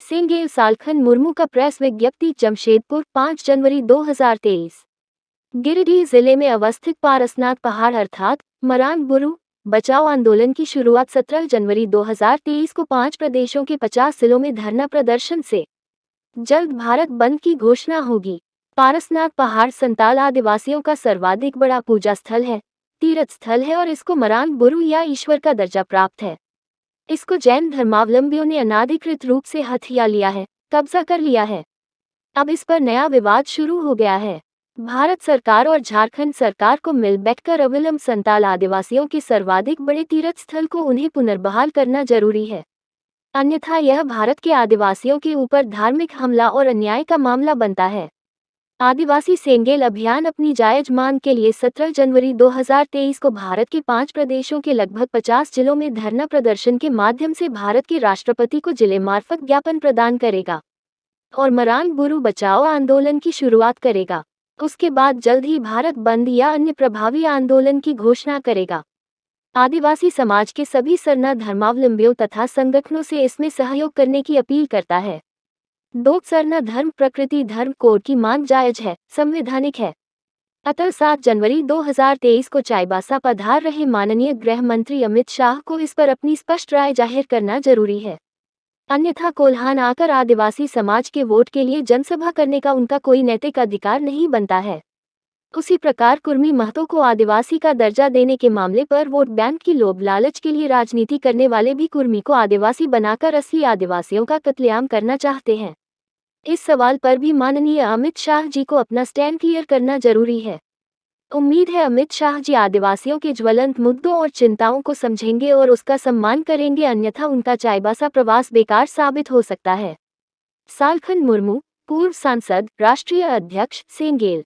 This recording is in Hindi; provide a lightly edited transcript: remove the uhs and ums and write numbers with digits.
सेंगेल सालखन मुर्मू का प्रेस विज्ञप्ति जमशेदपुर 5 जनवरी 2023। गिरिडीह जिले में अवस्थित पारसनाथ पहाड़ अर्थात मरान बुरु बचाओ आंदोलन की शुरुआत 17 जनवरी 2023 को 5 प्रदेशों के 50 जिलों में धरना प्रदर्शन से। जल्द भारत बंद की घोषणा होगी। पारसनाथ पहाड़ संताल आदिवासियों का सर्वाधिक बड़ा पूजा स्थल है, तीर्थ स्थल है और इसको मरान बुरु या ईश्वर का दर्जा प्राप्त है। इसको जैन धर्मावलंबियों ने अनाधिकृत रूप से हथिया लिया है, कब्जा कर लिया है। अब इस पर नया विवाद शुरू हो गया है। भारत सरकार और झारखंड सरकार को मिल बैठकर अविलंब संताल आदिवासियों के सर्वाधिक बड़े तीर्थ स्थल को उन्हें पुनर्बहाल करना जरूरी है, अन्यथा यह भारत के आदिवासियों के ऊपर धार्मिक हमला और अन्याय का मामला बनता है। आदिवासी सेंगेल अभियान अपनी जायज मांग के लिए 17 जनवरी 2023 को भारत के 5 प्रदेशों के लगभग 50 जिलों में धरना प्रदर्शन के माध्यम से भारत के राष्ट्रपति को जिले मार्फत ज्ञापन प्रदान करेगा और मरान बुरु बचाओ आंदोलन की शुरुआत करेगा। उसके बाद जल्द ही भारत बंद या अन्य प्रभावी आंदोलन की घोषणा करेगा। आदिवासी समाज के सभी सरना धर्मावलंबियों तथा संगठनों से इसमें सहयोग करने की अपील करता है। दो सरना धर्म प्रकृति धर्म कोड की मांग जायज है, संवैधानिक है। अतः 7 जनवरी 2023 को चाईबासा पधार रहे माननीय गृह मंत्री अमित शाह को इस पर अपनी स्पष्ट राय जाहिर करना जरूरी है, अन्यथा कोल्हान आकर आदिवासी समाज के वोट के लिए जनसभा करने का उनका कोई नैतिक अधिकार नहीं बनता है। उसी प्रकार कुर्मी महतो को आदिवासी का दर्जा देने के मामले पर वोट बैंक की लोभ लालच के लिए राजनीति करने वाले भी कुर्मी को आदिवासी बनाकर असली आदिवासियों का कत्लेआम करना चाहते हैं। इस सवाल पर भी माननीय अमित शाह जी को अपना स्टैंड क्लियर करना जरूरी है। उम्मीद है अमित शाह जी आदिवासियों के ज्वलंत मुद्दों और चिंताओं को समझेंगे और उसका सम्मान करेंगे, अन्यथा उनका चाईबासा प्रवास बेकार साबित हो सकता है। सालखन मुर्मू, पूर्व सांसद, राष्ट्रीय अध्यक्ष, सेंगेल।